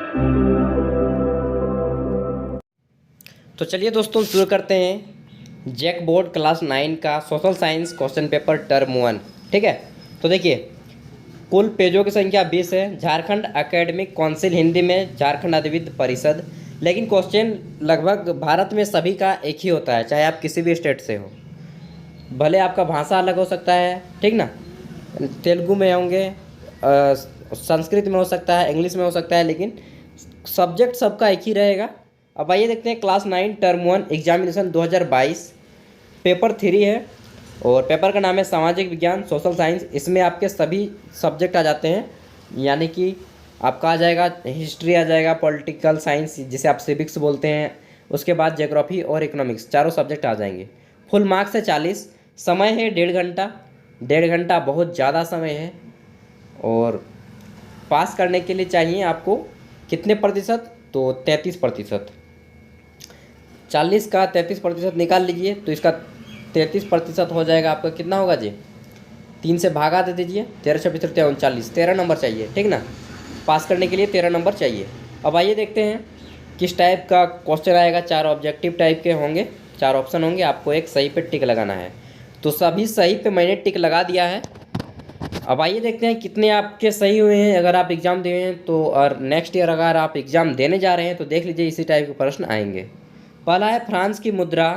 तो चलिए दोस्तों शुरू करते हैं जैक बोर्ड क्लास 9 का social science question paper term 1। ठीक है, तो देखिए कुल पेजों की संख्या 20 है। झारखंड एकेडमिक काउंसिल हिंदी में झारखंड अधिविद्य परिषद, लेकिन क्वेश्चन लगभग भारत में सभी का एक ही होता है, चाहे आप किसी भी स्टेट से हो। भले आपका भाषा अलग हो सकता है, ठीक ना, तेलुगु में होंगे, संस्कृत में हो सकता है, इंग्लिश में हो सकता है, लेकिन सब्जेक्ट सबका एक ही रहेगा। अब आइए देखते हैं क्लास 9 टर्म 1 एग्जामिनेशन 2022 पेपर 3 है और पेपर का नाम है सामाजिक विज्ञान सोशल साइंस। इसमें आपके सभी सब्जेक्ट आ जाते हैं, यानी कि आपका आ जाएगा हिस्ट्री, आ जाएगा पॉलिटिकल साइंस जिसे आप सिविक्स बोलते हैं, उसके बाद ज्योग्राफी और इकोनॉमिक्स, चारों सब्जेक्ट आ जाएंगे। फुल मार्क्स है 40, समय है 1.5 घंटा। 1.5 घंटा बहुत ज़्यादा समय है और पास करने के लिए चाहिए आपको कितने प्रतिशत, तो 33%। 40 का 33% निकाल लीजिए तो इसका 33% हो जाएगा आपका, कितना होगा जी, 3 से भागा दे दीजिए, 13 26 39, 13 नंबर चाहिए, ठीक ना। पास करने के लिए 13 नंबर चाहिए। अब आइए देखते हैं किस टाइप का क्वेश्चन आएगा। 4 ऑब्जेक्टिव टाइप के होंगे, 4 ऑप्शन होंगे, आपको एक सही पे टिक लगाना है। तो सभी सही पे मैंने टिक लगा दिया है। अब आइए देखते हैं कितने आपके सही हुए हैं। अगर आप एग्ज़ाम दे रहे हैं तो, और नेक्स्ट ईयर अगर आप एग्ज़ाम देने जा रहे हैं तो देख लीजिए इसी टाइप के प्रश्न आएंगे। पहला है फ्रांस की मुद्रा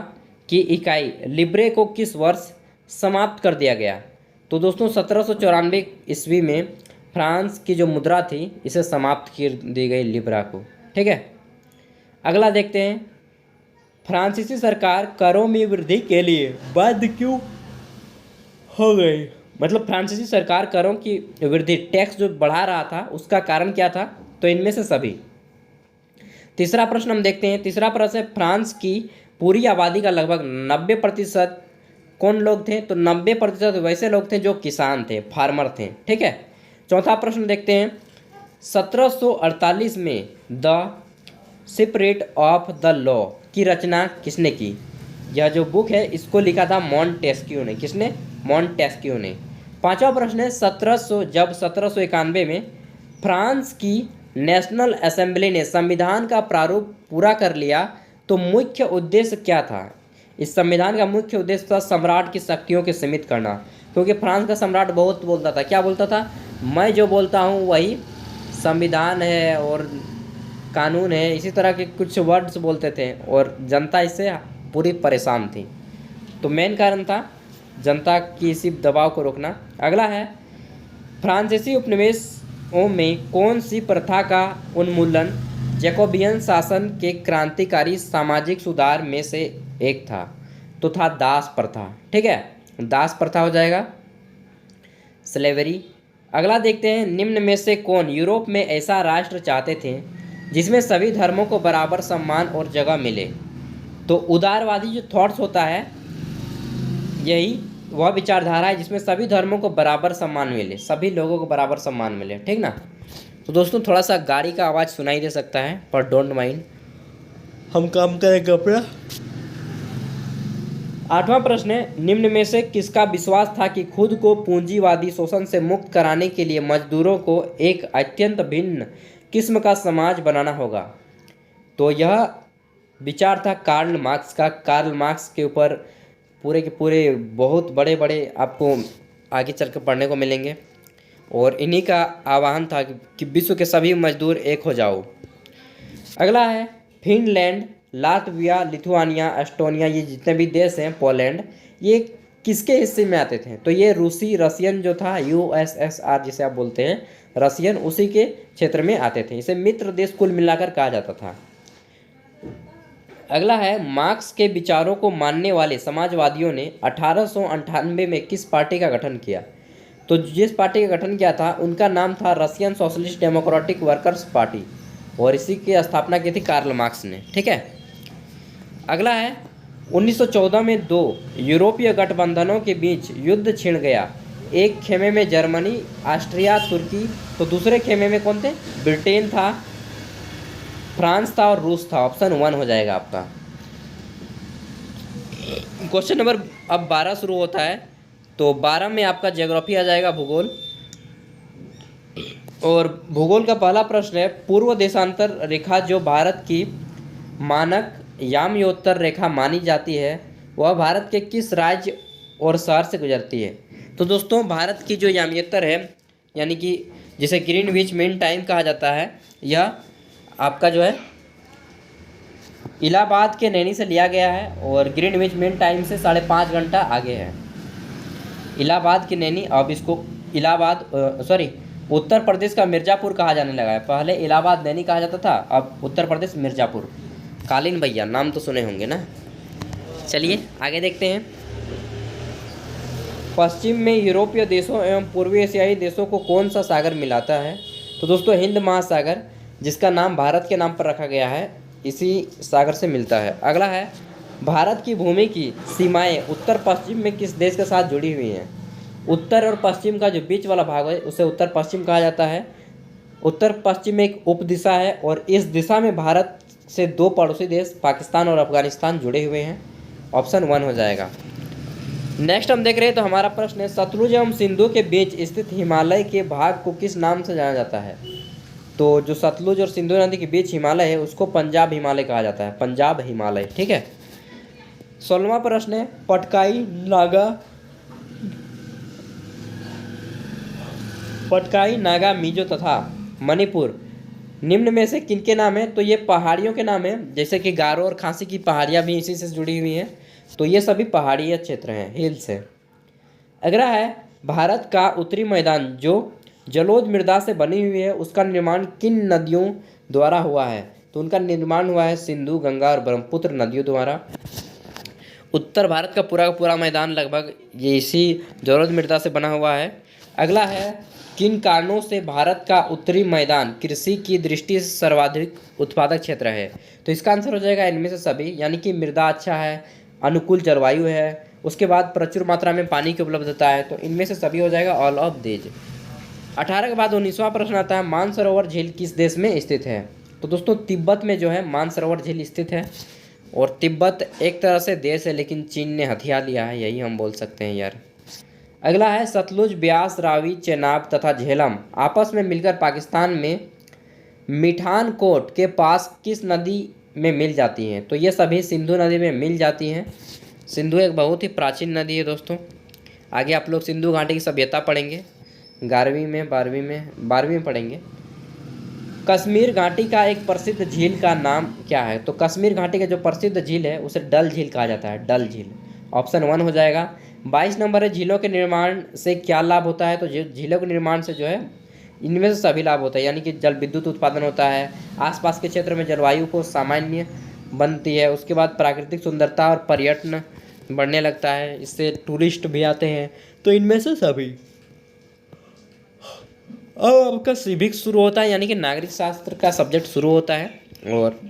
की इकाई लिब्रे को किस वर्ष समाप्त कर दिया गया। तो दोस्तों 1794 ईस्वी में फ्रांस की जो मुद्रा थी इसे समाप्त कर दी गई, लिब्रा को। ठीक है, अगला देखते हैं, फ्रांसीसी सरकार करों में वृद्धि के लिए बाध्य क्यों हो गई। मतलब फ्रांसीसी सरकार करों की वृद्धि, टैक्स जो बढ़ा रहा था, उसका कारण क्या था, तो इनमें से सभी। तीसरा प्रश्न हम देखते हैं। तीसरा प्रश्न है, फ्रांस की पूरी आबादी का लगभग 90% कौन लोग थे, तो 90% वैसे लोग थे जो किसान थे, फार्मर थे। ठीक है, चौथा प्रश्न देखते हैं, 1748 में the spirit of the law की रचना किसने की। यह जो बुक है इसको लिखा था मॉन्टेस्क्यू ने। किसने, मॉन्टेस्क्यू ने। पांचवा प्रश्न है, 1791 में फ्रांस की नेशनल असेंबली ने संविधान का प्रारूप पूरा कर लिया तो मुख्य उद्देश्य क्या था। इस संविधान का मुख्य उद्देश्य था सम्राट की शक्तियों को सीमित करना, क्योंकि फ्रांस का सम्राट बहुत बोलता था। क्या बोलता था, मैं जो बोलता हूँ वही संविधान है और कानून है, इसी तरह के कुछ वर्ड्स बोलते थे और जनता इससे पूरी परेशान थी। तो मेन कारण था जनता की इसी दबाव को रोकना। अगला है, फ्रांसीसी उपनिवेशों में कौन सी प्रथा का उन्मूलन जैकोबियन शासन के क्रांतिकारी सामाजिक सुधार में से एक था, तो था दास प्रथा। ठीक है, दास प्रथा हो जाएगा, स्लेवरी। अगला देखते हैं, निम्न में से कौन यूरोप में ऐसा राष्ट्र चाहते थे जिसमें सभी धर्मों को बराबर सम्मान और जगह मिले। तो उदारवादी जो थॉट्स होता है, यही वह विचारधारा है जिसमें सभी धर्मों को बराबर सम्मान मिले, सभी लोगों को बराबर सम्मान मिले। ठीक ना। तो दोस्तों थोड़ा सा गाड़ी का आवाज़ सुनाई दे सकता है, पर डोंट माइंड, हम काम करेंगे अपना। आठवां प्रश्न है, निम्न में से किसका विश्वास था कि खुद को पूंजीवादी शोषण से मुक्त कराने के लिए मजदूरों को एक अत्यंत भिन्न किस्म का समाज बनाना होगा। तो यह विचार था कार्ल मार्क्स का। कार्ल मार्क्स के ऊपर पूरे के पूरे बहुत बड़े बड़े आपको आगे चल कर पढ़ने को मिलेंगे और इन्हीं का आह्वान था कि विश्व के सभी मजदूर एक हो जाओ। अगला है, फिनलैंड, लातविया, लिथुआनिया, एस्टोनिया, ये जितने भी देश हैं, पोलैंड, ये किसके हिस्से में आते थे, तो ये रूसी, रसियन जो था, यूएसएसआर जिसे आप बोलते हैं, रसियन, उसी के क्षेत्र में आते थे। इसे मित्र देश कुल मिलाकर कहा जाता था। अगला है, मार्क्स के विचारों को मानने वाले समाजवादियों ने 1898 में किस पार्टी का गठन किया। तो जिस पार्टी का गठन किया था उनका नाम था Russian socialist democratic workers party और इसी की स्थापना की थी कार्ल मार्क्स ने। ठीक है, अगला है, 1914 में 2 यूरोपीय गठबंधनों के बीच युद्ध छिड़ गया। एक खेमे में जर्मनी, ऑस्ट्रिया, तुर्की, तो दूसरे खेमे में कौन थे, ब्रिटेन था, फ्रांस था और रूस था। ऑप्शन 1 हो जाएगा आपका। क्वेश्चन नंबर अब 12 शुरू होता है, तो 12 में आपका ज्योग्राफी आ जाएगा, भूगोल। और भूगोल का पहला प्रश्न है, पूर्व देशांतर रेखा जो भारत की मानक याम्योत्तर रेखा मानी जाती है वह भारत के किस राज्य और शहर से गुजरती है। तो दोस्तों भारत की जो याम्योत्तर है यानी कि जिसे ग्रीनविच मीन टाइम कहा जाता है, यह आपका जो है इलाहाबाद के नैनी से लिया गया है और ग्रीनविच मीन टाइम से 5.5 घंटा आगे है। इलाहाबाद की नैनी, अब इसको इलाहाबाद उत्तर प्रदेश का मिर्ज़ापुर कहा जाने लगा है। पहले इलाहाबाद नैनी कहा जाता था, अब उत्तर प्रदेश मिर्ज़ापुर। कालीन भैया नाम तो सुने होंगे ना। चलिए आगे देखते हैं। पश्चिम में यूरोपीय देशों एवं पूर्वी एशियाई देशों को कौन सा सागर मिलाता है। तो दोस्तों हिंद महासागर, जिसका नाम भारत के नाम पर रखा गया है, इसी सागर से मिलता है। अगला है, भारत की भूमि की सीमाएं उत्तर पश्चिम में किस देश के साथ जुड़ी हुई हैं। उत्तर और पश्चिम का जो बीच वाला भाग है उसे उत्तर पश्चिम कहा जाता है। उत्तर पश्चिम एक उप दिशा है और इस दिशा में भारत से 2 पड़ोसी देश पाकिस्तान और अफगानिस्तान जुड़े हुए हैं। ऑप्शन 1 हो जाएगा। नेक्स्ट हम देख रहे हैं, तो हमारा प्रश्न है, सतलुज एवं सिंधु के बीच स्थित हिमालय के भाग को किस नाम से जाना जाता है। तो जो सतलुज और सिंधु नदी के बीच हिमालय है उसको पंजाब हिमालय कहा जाता है, पंजाब हिमालय। ठीक है। 16वां प्रश्न है, पटकाई, नागा, मिजो तथा मणिपुर निम्न में से किनके नाम है। तो ये पहाड़ियों के नाम है, जैसे कि गारो और खासी की पहाड़ियाँ भी इसी से जुड़ी हुई हैं, तो ये सभी पहाड़ीय क्षेत्र हैं, हिल्स है। अगला है, भारत का उत्तरी मैदान जो जलोढ़ मृदा से बनी हुई है उसका निर्माण किन नदियों द्वारा हुआ है। तो उनका निर्माण हुआ है सिंधु, गंगा और ब्रह्मपुत्र नदियों द्वारा। उत्तर भारत का पूरा मैदान लगभग ये इसी जलोढ़ मृदा से बना हुआ है। अगला है, किन कारणों से भारत का उत्तरी मैदान कृषि की दृष्टि से सर्वाधिक उत्पादक क्षेत्र है। तो इसका आंसर हो जाएगा इनमें से सभी, यानी कि मृदा अच्छा है, अनुकूल जलवायु है, उसके बाद प्रचुर मात्रा में पानी की उपलब्धता है, तो इनमें से सभी हो जाएगा ऑल ऑफ दीज। 18 के बाद 19वां प्रश्न आता है, मानसरोवर झील किस देश में स्थित है। तो दोस्तों तिब्बत में जो है मानसरोवर झील स्थित है और तिब्बत एक तरह से देश है लेकिन चीन ने हथिया लिया है, यही हम बोल सकते हैं यार। अगला है, सतलुज, ब्यास, रावी, चेनाब तथा झेलम आपस में मिलकर पाकिस्तान में मिठानकोट के पास किस नदी में मिल जाती हैं। तो ये सभी सिंधु नदी में मिल जाती हैं। सिंधु एक बहुत ही प्राचीन नदी है दोस्तों। आगे आप लोग सिंधु घाटी की सभ्यता पढ़ेंगे, 11वीं में 12वीं में पढ़ेंगे। कश्मीर घाटी का एक प्रसिद्ध झील का नाम क्या है। तो कश्मीर घाटी का जो प्रसिद्ध झील है उसे डल झील कहा जाता है, डल झील। ऑप्शन 1 हो जाएगा। 22 नंबर है, झीलों के निर्माण से क्या लाभ होता है। तो झीलों के निर्माण से जो है इनमें से सभी लाभ होता है, यानी कि जल विद्युत उत्पादन होता है, आसपास के क्षेत्र में जलवायु को सामान्य बनती है, उसके बाद प्राकृतिक सुंदरता और पर्यटन बढ़ने लगता है, इससे टूरिस्ट भी आते हैं, तो इनमें से सभी। अब आपका सिविक्स शुरू होता है, यानी कि नागरिक शास्त्र का सब्जेक्ट शुरू होता है और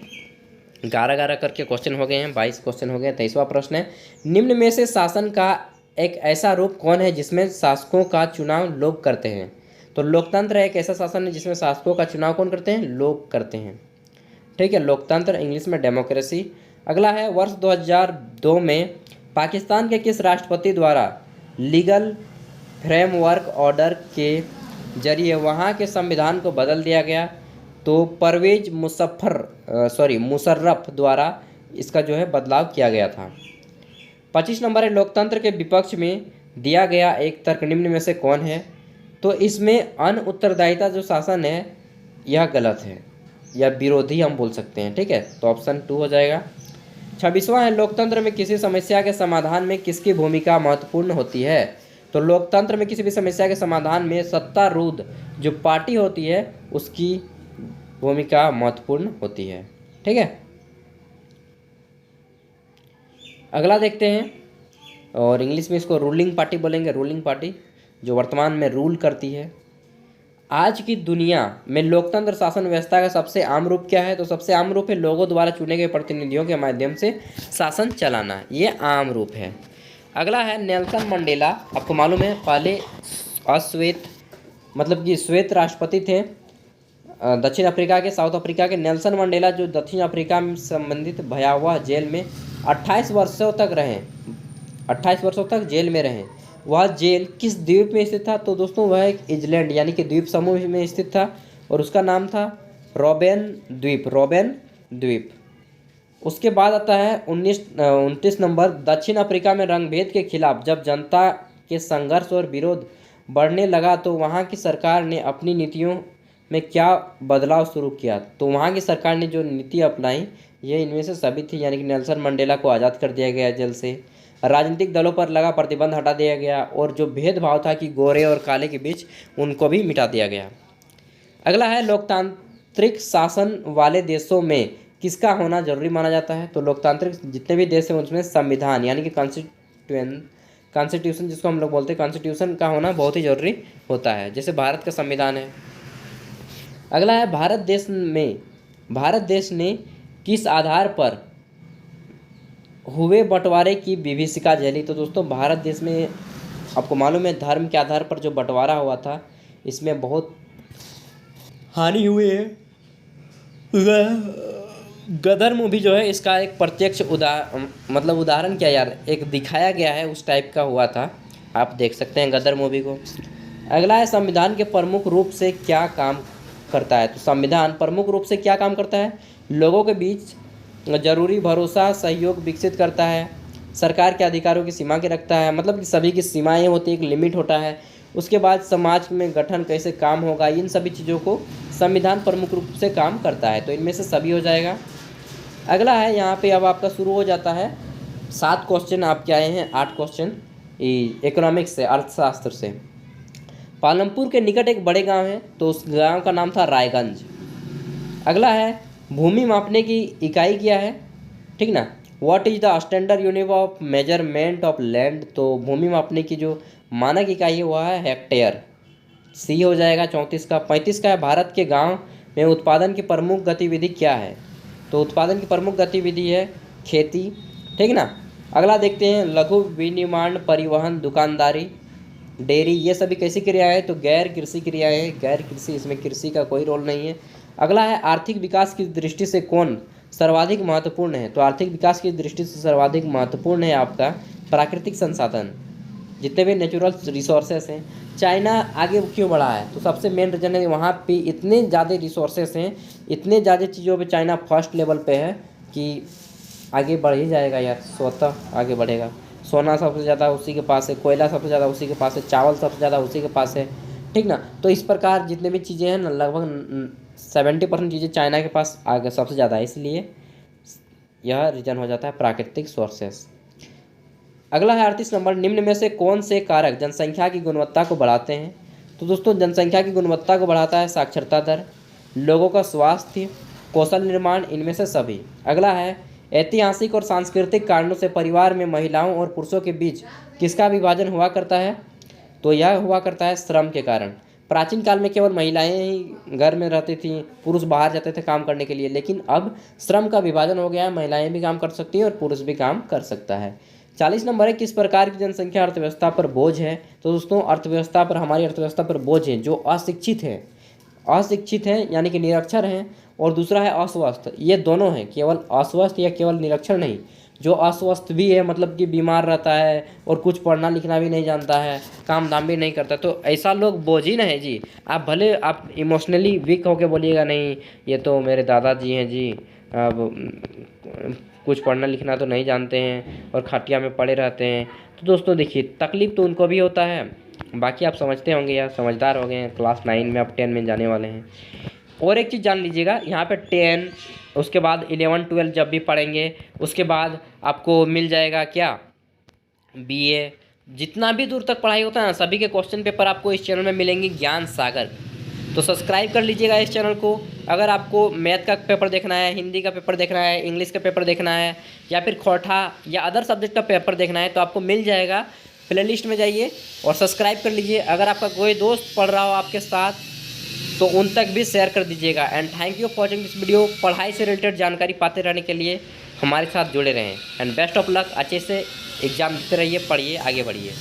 11 करके क्वेश्चन हो गए हैं, 22 क्वेश्चन हो गए। 23वां प्रश्न है, निम्न में से शासन का एक ऐसा रूप कौन है जिसमें शासकों का चुनाव लोग करते हैं। तो लोकतंत्र एक ऐसा शासन है जिसमें शासकों का चुनाव कौन करते हैं, लोग करते हैं। ठीक है, लोकतंत्र, इंग्लिश में डेमोक्रेसी। अगला है, वर्ष 2002 में पाकिस्तान के किस राष्ट्रपति द्वारा लीगल फ्रेमवर्क ऑर्डर के जरिए वहाँ के संविधान को बदल दिया गया। तो परवेज मुशर्रफ द्वारा इसका जो है बदलाव किया गया था। 25 नंबर है, लोकतंत्र के विपक्ष में दिया गया एक तर्क निम्न में से कौन है। तो इसमें अन उत्तरदायिता जो शासन है यह गलत है, या विरोधी हम बोल सकते हैं। ठीक है, तो ऑप्शन 2 हो जाएगा। 26वां है, लोकतंत्र में किसी समस्या के समाधान में किसकी भूमिका महत्वपूर्ण होती है। तो लोकतंत्र में किसी भी समस्या के समाधान में सत्तारूढ़ जो पार्टी होती है उसकी भूमिका महत्वपूर्ण होती है। ठीक है, अगला देखते हैं, और इंग्लिश में इसको रूलिंग पार्टी बोलेंगे, रूलिंग पार्टी जो वर्तमान में रूल करती है। आज की दुनिया में लोकतंत्र शासन व्यवस्था का सबसे आम रूप क्या है। तो सबसे आम रूप है लोगों द्वारा चुने गए प्रतिनिधियों के माध्यम से शासन चलाना, ये आम रूप है। अगला है, नेल्सन मंडेला, आपको मालूम है पहले अश्वेत मतलब कि श्वेत राष्ट्रपति थे दक्षिण अफ्रीका के, साउथ अफ्रीका के। नेल्सन मंडेला जो दक्षिण अफ्रीका में संबंधित भयावह जेल में 28 वर्षों तक जेल में रहे। वह जेल किस द्वीप में स्थित था? तो दोस्तों वह एक आइलैंड यानी कि द्वीप समूह में स्थित था और उसका नाम था रॉबेन द्वीप, रॉबेन द्वीप। उसके बाद आता है 29 नंबर, दक्षिण अफ्रीका में रंगभेद के खिलाफ जब जनता के संघर्ष और विरोध बढ़ने लगा तो वहाँ की सरकार ने अपनी नीतियों में क्या बदलाव शुरू किया? तो वहाँ की सरकार ने जो नीति अपनाई ये इनमें से सभी थी, यानी कि नेल्सन मंडेला को आज़ाद कर दिया गया जेल से, राजनीतिक दलों पर लगा प्रतिबंध हटा दिया गया और जो भेदभाव था कि गोरे और काले के बीच उनको भी मिटा दिया गया। अगला है लोकतांत्रिक शासन वाले देशों में किसका होना जरूरी माना जाता है? तो लोकतांत्रिक जितने भी देश हैं उसमें संविधान यानी कि कॉन्स्टिट्यूशन जिसको हम लोग बोलते हैं, कॉन्स्टिट्यूशन का होना बहुत ही जरूरी होता है, जैसे भारत का संविधान है। अगला है भारत देश ने किस आधार पर हुए बंटवारे की विभीषिका झेली? तो दोस्तों भारत देश में आपको मालूम है धर्म के आधार पर जो बंटवारा हुआ था इसमें बहुत हानि हुई है। गदर मूवी जो है इसका एक प्रत्यक्ष उदाहरण क्या यार, एक दिखाया गया है उस टाइप का हुआ था, आप देख सकते हैं गदर मूवी को। अगला है संविधान के प्रमुख रूप से क्या काम करता है? तो संविधान प्रमुख रूप से क्या काम करता है? लोगों के बीच जरूरी भरोसा सहयोग विकसित करता है, सरकार के अधिकारों की सीमा के रखता है, मतलब कि सभी की सीमाएं होती हैं, एक लिमिट होता है। उसके बाद समाज में गठन कैसे काम होगा, इन सभी चीज़ों को संविधान प्रमुख रूप से काम करता है, तो इनमें से सभी हो जाएगा। अगला है यहाँ पे अब आपका शुरू हो जाता है 7 क्वेश्चन आपके आए हैं, 8 क्वेश्चन इकोनॉमिक्स से, अर्थशास्त्र से। पालमपुर के निकट एक बड़े गांव है तो उस गांव का नाम था रायगंज। अगला है भूमि मापने की इकाई क्या है? ठीक ना, what is the standard unit of measurement of land? तो भूमि मापने की जो मानक इकाई है वह है हेक्टेयर, सी हो जाएगा 34 का। 35 का है भारत के गांव में उत्पादन की प्रमुख गतिविधि क्या है? तो उत्पादन की प्रमुख गतिविधि है खेती, ठीक ना। अगला देखते हैं लघु विनिर्माण, परिवहन, दुकानदारी, डेयरी, ये सभी कैसी क्रिया है? तो गैर कृषि क्रिया है, गैर कृषि, इसमें कृषि का कोई रोल नहीं है। अगला है आर्थिक विकास की दृष्टि से कौन सर्वाधिक महत्वपूर्ण है? तो आर्थिक विकास की दृष्टि से सर्वाधिक महत्वपूर्ण है आपका प्राकृतिक संसाधन, जितने भी नेचुरल रिसोर्सेस हैं। चाइना आगे क्यों बढ़ा है? तो सबसे मेन रीज़न है वहाँ पे इतने ज़्यादा रिसोर्सेस हैं, इतने ज़्यादा चीज़ों पे चाइना फर्स्ट लेवल पे है कि आगे बढ़ ही जाएगा यार, स्वतः आगे बढ़ेगा। सोना सबसे ज़्यादा उसी के पास है, कोयला सबसे ज़्यादा उसी के पास है, चावल सबसे ज़्यादा उसी के पास है, ठीक ना। तो इस प्रकार जितने भी चीज़ें हैं ना, लगभग 70% चीज़ें चाइना के पास आगे सबसे ज़्यादा है, इसलिए यह रीजन हो जाता है प्राकृतिक सोर्सेस। अगला है 38 नंबर, निम्न में से कौन से कारक जनसंख्या की गुणवत्ता को बढ़ाते हैं? तो दोस्तों जनसंख्या की गुणवत्ता को बढ़ाता है साक्षरता दर, लोगों का स्वास्थ्य, कौशल निर्माण, इनमें से सभी। अगला है ऐतिहासिक और सांस्कृतिक कारणों से परिवार में महिलाओं और पुरुषों के बीच किसका विभाजन हुआ करता है? तो यह हुआ करता है श्रम के कारण। प्राचीन काल में केवल महिलाएं ही घर में रहती थीं, पुरुष बाहर जाते थे काम करने के लिए, लेकिन अब श्रम का विभाजन हो गया है, महिलाएं भी काम कर सकती हैं और पुरुष भी काम कर सकता है। 40 नंबर है, किस प्रकार की जनसंख्या अर्थव्यवस्था पर बोझ है? तो दोस्तों अर्थव्यवस्था पर, हमारी अर्थव्यवस्था पर बोझ है जो अशिक्षित हैं यानी कि निरक्षर हैं, और दूसरा है अस्वस्थ, ये दोनों हैं, केवल अस्वस्थ या केवल निरक्षर नहीं, जो अस्वस्थ भी है मतलब कि बीमार रहता है और कुछ पढ़ना लिखना भी नहीं जानता है, काम धाम भी नहीं करता, तो ऐसा लोग बोझ ही ना है जी। आप भले आप इमोशनली वीक होकर बोलिएगा नहीं ये तो मेरे दादाजी हैं जी, अब कुछ पढ़ना लिखना तो नहीं जानते हैं और खटिया में पड़े रहते हैं, तो दोस्तों देखिए तकलीफ तो उनको भी होता है, बाकी आप समझते होंगे यार, समझदार हो गए हैं, क्लास 9 में आप 10 में जाने वाले हैं। और एक चीज़ जान लीजिएगा, यहाँ पे 10 उसके बाद 11 12 जब भी पढ़ेंगे उसके बाद आपको मिल जाएगा क्या, BA, जितना भी दूर तक पढ़ाई होता है ना सभी के क्वेश्चन पेपर आपको इस चैनल में मिलेंगे, ज्ञान सागर। तो सब्सक्राइब कर लीजिएगा इस चैनल को। अगर आपको मैथ का पेपर देखना है, हिंदी का पेपर देखना है, इंग्लिश का पेपर देखना है, या फिर खोटा या अदर सब्जेक्ट का पेपर देखना है तो आपको मिल जाएगा, प्लेलिस्ट में जाइए और सब्सक्राइब कर लीजिए। अगर आपका कोई दोस्त पढ़ रहा हो आपके साथ तो उन तक भी शेयर कर दीजिएगा। And thank you for watching this video. पढ़ाई से रिलेटेड जानकारी पाते रहने के लिए हमारे साथ जुड़े रहें एंड बेस्ट ऑफ लक। अच्छे से एग्ज़ाम देते रहिए, पढ़िए, आगे बढ़िए।